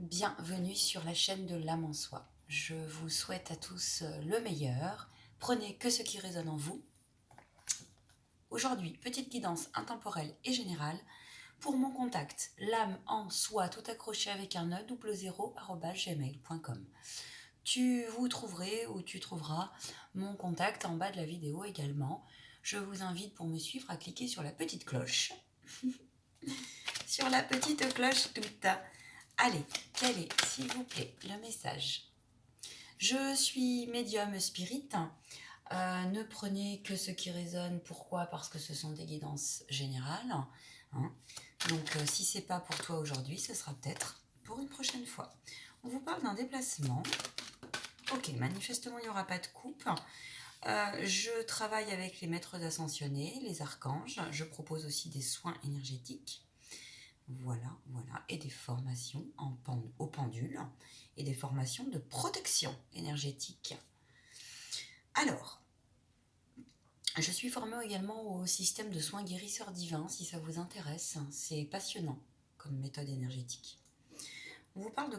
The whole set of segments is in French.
Bienvenue sur la chaîne de l'âme en soi. Je vous souhaite à tous le meilleur. Prenez que ce qui résonne en vous. Aujourd'hui, petite guidance intemporelle et générale pour mon contact l'âme en soi tout accroché avec un e 00@gmail.com. Vous trouverez ou tu trouveras mon contact en bas de la vidéo également. Je vous invite pour me suivre à cliquer sur la petite cloche. Sur la petite cloche toute. Allez, quel est, s'il vous plaît, le message? Je suis médium spirit. Ne prenez que ce qui résonne. Pourquoi? Parce que ce sont des guidances générales. Hein. Donc, si c'est pas pour toi aujourd'hui, ce sera peut-être pour une prochaine fois. On vous parle d'un déplacement. Ok, manifestement, il n'y aura pas de coupe. Je travaille avec les maîtres ascensionnés, les archanges. Je propose aussi des soins énergétiques. Voilà, et des formations au pendule et des formations de protection énergétique. Alors, je suis formée également au système de soins guérisseurs divins, si ça vous intéresse. C'est passionnant comme méthode énergétique. On vous parle de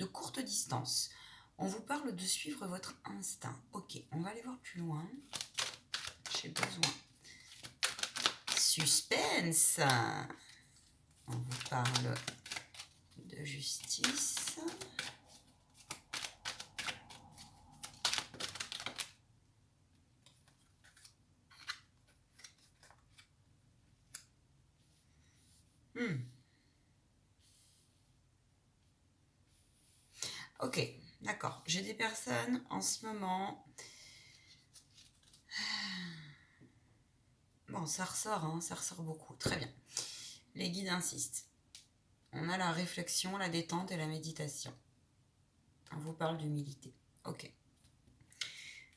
courte distance. On vous parle de suivre votre instinct. Ok, on va aller voir plus loin. J'ai besoin. Suspense. On vous parle de justice. Ok, d'accord. J'ai des personnes en ce moment. Bon, ça ressort beaucoup. Très bien. Les guides insistent. On a la réflexion, la détente et la méditation. On vous parle d'humilité. Ok.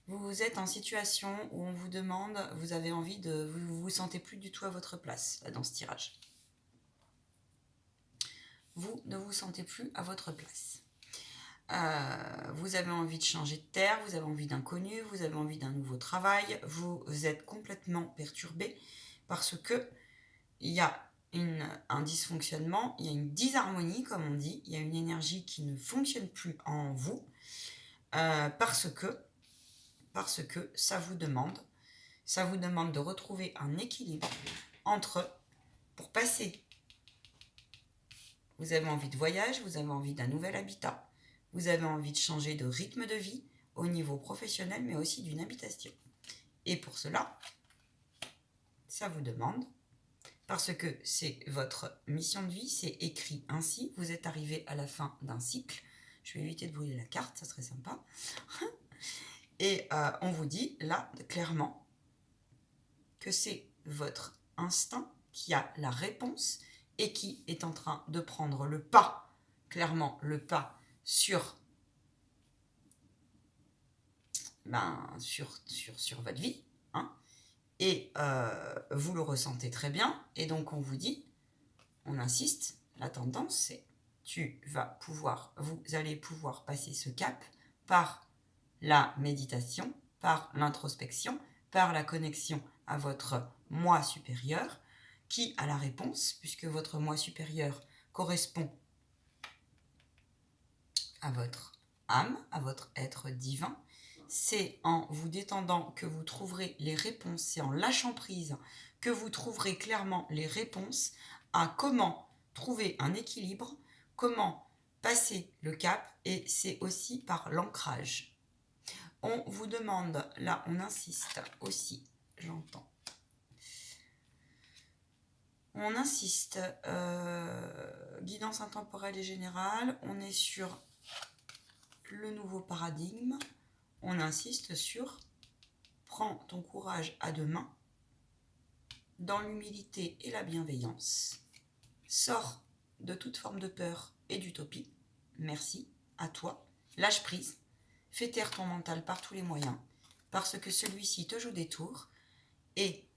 Vous êtes en situation où on vous demande, vous avez envie de... Vous vous sentez plus du tout à votre place là, dans ce tirage. Vous ne vous sentez plus à votre place. Vous avez envie de changer de terre, vous avez envie d'inconnu, vous avez envie d'un nouveau travail, vous êtes complètement perturbé parce que il y a un dysfonctionnement, il y a une disharmonie comme on dit, il y a une énergie qui ne fonctionne plus en vous parce que ça vous demande de retrouver un équilibre entre, pour passer, vous avez envie de voyage, vous avez envie d'un nouvel habitat, vous avez envie de changer de rythme de vie au niveau professionnel, mais aussi d'une habitation. Et pour cela, ça vous demande, parce que c'est votre mission de vie, c'est écrit ainsi, vous êtes arrivé à la fin d'un cycle. Je vais éviter de brûler la carte, ça serait sympa. Et on vous dit là, clairement, que c'est votre instinct qui a la réponse et qui est en train de prendre le pas, clairement le pas sur votre vie, hein, et vous le ressentez très bien, et donc on vous dit, on insiste, la tendance c'est vous allez pouvoir passer ce cap par la méditation, par l'introspection, par la connexion à votre moi supérieur, qui a la réponse, puisque votre moi supérieur correspond à votre âme, à votre être divin. C'est en vous détendant que vous trouverez les réponses, c'est en lâchant prise que vous trouverez clairement les réponses à comment trouver un équilibre, comment passer le cap, et c'est aussi par l'ancrage. On vous demande, là on insiste aussi, j'entends, on insiste, guidance intemporelle et générale, on est sur le nouveau paradigme, on insiste sur prends ton courage à deux mains, dans l'humilité et la bienveillance, sors de toute forme de peur et d'utopie, merci à toi, lâche prise, fais taire ton mental par tous les moyens, parce que celui-ci te joue des tours, et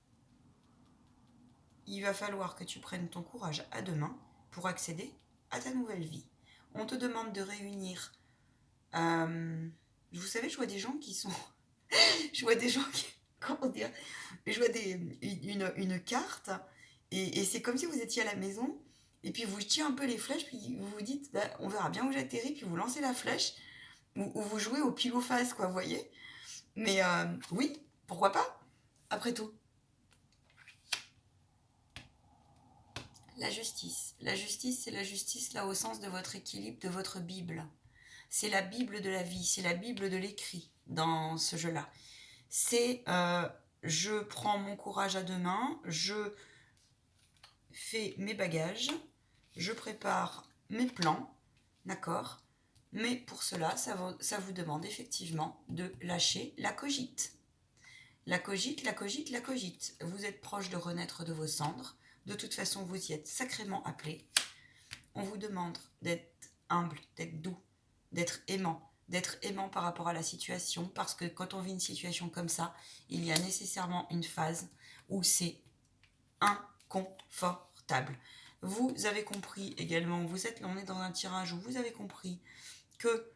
il va falloir que tu prennes ton courage à deux mains pour accéder à ta nouvelle vie. On te demande de réunir... vous savez, je vois des gens qui sont... je vois des gens qui... Comment dire? Je vois une carte, et c'est comme si vous étiez à la maison, Et puis vous jetez un peu les flèches, puis vous vous dites, bah, on verra bien où j'atterris, puis vous lancez la flèche, ou vous jouez au pile ou face, quoi, vous voyez. Mais oui, pourquoi pas, après tout. La justice. La justice, c'est la justice là au sens de votre équilibre, de votre Bible. C'est la Bible de la vie, c'est la Bible de l'écrit dans ce jeu-là. C'est je prends mon courage à deux mains, je fais mes bagages, je prépare mes plans, d'accord. Mais pour cela, ça vous demande effectivement de lâcher la cogite. La cogite, la cogite, la cogite. Vous êtes proche de renaître de vos cendres. De toute façon, vous y êtes sacrément appelé. On vous demande d'être humble, d'être doux, d'être aimant par rapport à la situation, parce que quand on vit une situation comme ça, il y a nécessairement une phase où c'est inconfortable. Vous avez compris également, on est dans un tirage où vous avez compris que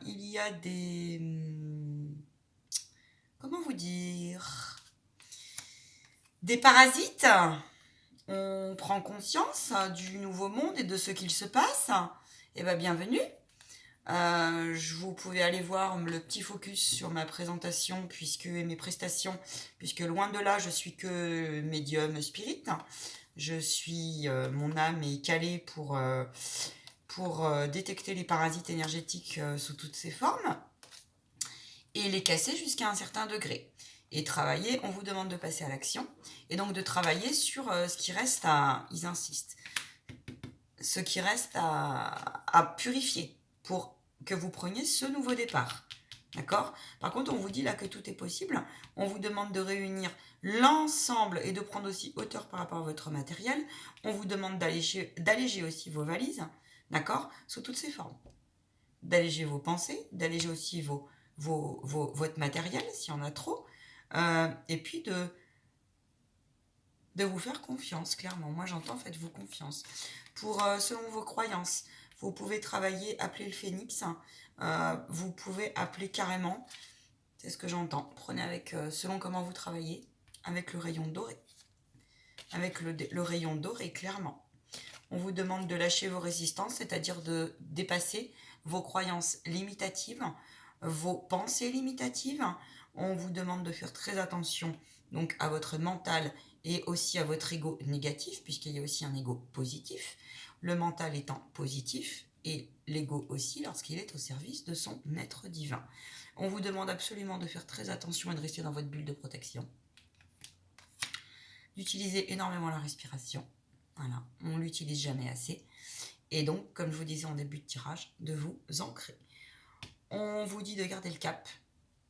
il y a des... comment vous dire, des parasites. On prend conscience du nouveau monde et de ce qu'il se passe. Eh bien, bienvenue. Vous pouvez aller voir le petit focus sur ma présentation et mes prestations, puisque loin de là, je suis que médium spirit. Mon âme est calée pour détecter les parasites énergétiques sous toutes ces formes et les casser jusqu'à un certain degré. Et travailler, on vous demande de passer à l'action, et donc de travailler sur ce qui reste ils insistent, ce qui reste à purifier pour que vous preniez ce nouveau départ. D'accord ? Par contre, on vous dit là que tout est possible. On vous demande de réunir l'ensemble et de prendre aussi hauteur par rapport à votre matériel. On vous demande d'alléger aussi vos valises, d'accord ? Sous toutes ces formes. D'alléger vos pensées, d'alléger aussi votre matériel, s'il y en a trop. Et puis de vous faire confiance, clairement. Moi, j'entends, faites-vous confiance. Selon vos croyances, vous pouvez travailler, appeler le phénix. Vous pouvez appeler carrément, c'est ce que j'entends. Prenez selon comment vous travaillez, avec le rayon doré. Avec le rayon doré, clairement. On vous demande de lâcher vos résistances, c'est-à-dire de dépasser vos croyances limitatives, vos pensées limitatives. On vous demande de faire très attention donc à votre mental et aussi à votre ego négatif, puisqu'il y a aussi un ego positif. Le mental étant positif et l'ego aussi lorsqu'il est au service de son être divin. On vous demande absolument de faire très attention et de rester dans votre bulle de protection. D'utiliser énormément la respiration. Voilà, on ne l'utilise jamais assez. Et donc, comme je vous disais en début de tirage, de vous ancrer. On vous dit de garder le cap,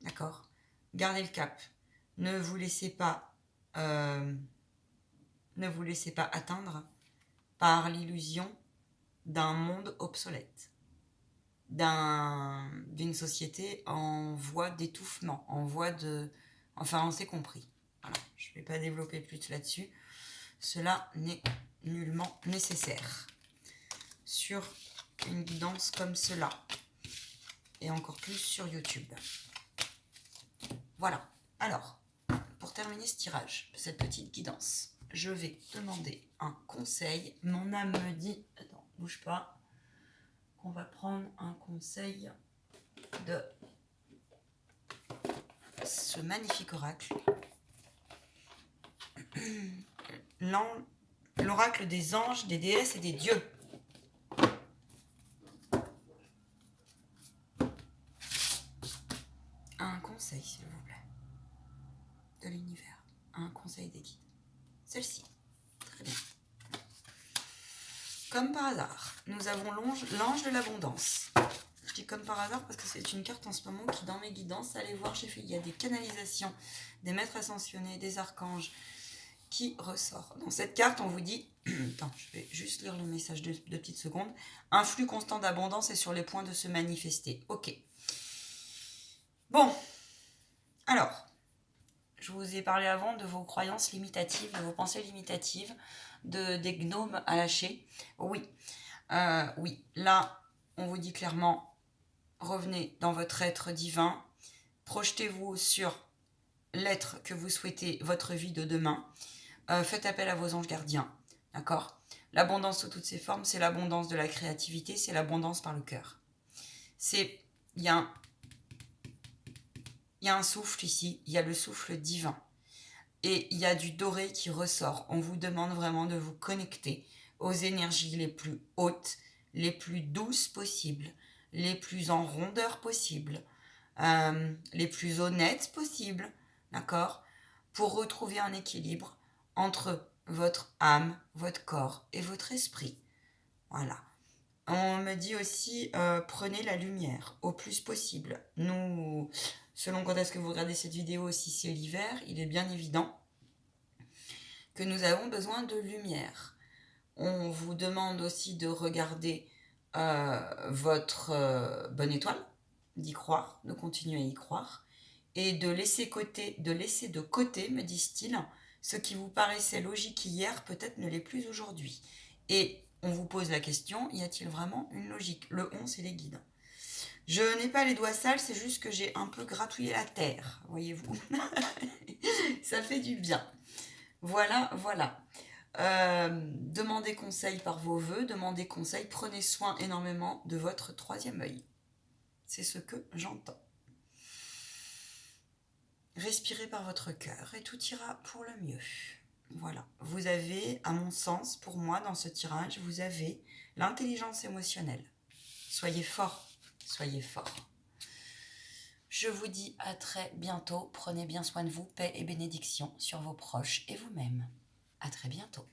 d'accord ? Gardez le cap. Ne vous laissez pas atteindre par l'illusion d'un monde obsolète, d'une société en voie d'étouffement, enfin, on s'est compris. Voilà, je ne vais pas développer plus là-dessus. Cela n'est nullement nécessaire sur une guidance comme cela, et encore plus sur YouTube. Voilà. Alors, pour terminer ce tirage, cette petite guidance, je vais demander un conseil. Mon âme me dit, attends, bouge pas, qu'on va prendre un conseil de ce magnifique oracle. L'oracle des anges, des déesses et des dieux. Un conseil, s'il vous plaît, de l'univers. Un conseil des guides. Celle-ci. Très bien. Comme par hasard, nous avons l'ange de l'abondance. Je dis comme par hasard parce que c'est une carte en ce moment qui, dans mes guidances, allez voir, il y a des canalisations, des maîtres ascensionnés, des archanges qui ressortent. Dans cette carte, on vous dit, attends, je vais juste lire le message de petites secondes. Un flux constant d'abondance est sur les points de se manifester. Ok. Bon. Alors, je vous ai parlé avant de vos croyances limitatives, de vos pensées limitatives, des gnomes à lâcher. Oui. Oui. Là, on vous dit clairement, revenez dans votre être divin, projetez-vous sur l'être que vous souhaitez, votre vie de demain, faites appel à vos anges gardiens, d'accord ? L'abondance sous toutes ses formes, c'est l'abondance de la créativité, c'est l'abondance par le cœur. Il y a un souffle ici, il y a le souffle divin. Et il y a du doré qui ressort. On vous demande vraiment de vous connecter aux énergies les plus hautes, les plus douces possibles, les plus en rondeur possibles, les plus honnêtes possibles, d'accord? Pour retrouver un équilibre entre votre âme, votre corps et votre esprit. Voilà. On me dit aussi, prenez la lumière au plus possible. Nous, selon quand est-ce que vous regardez cette vidéo, si c'est l'hiver, il est bien évident que nous avons besoin de lumière. On vous demande aussi de regarder votre bonne étoile, d'y croire, de continuer à y croire, et de laisser de côté, me disent-ils, ce qui vous paraissait logique hier, peut-être ne l'est plus aujourd'hui. Et on vous pose la question, y a-t-il vraiment une logique? Le 11, c'est les guides. Je n'ai pas les doigts sales, c'est juste que j'ai un peu gratouillé la terre, voyez-vous. Ça fait du bien. Voilà, voilà. Demandez conseil par vos vœux, demandez conseil, prenez soin énormément de votre troisième œil. C'est ce que j'entends. Respirez par votre cœur et tout ira pour le mieux. Voilà. Vous avez, à mon sens, pour moi, dans ce tirage, vous avez l'intelligence émotionnelle. Soyez fort, soyez fort. Je vous dis à très bientôt. Prenez bien soin de vous. Paix et bénédiction sur vos proches et vous-même. À très bientôt.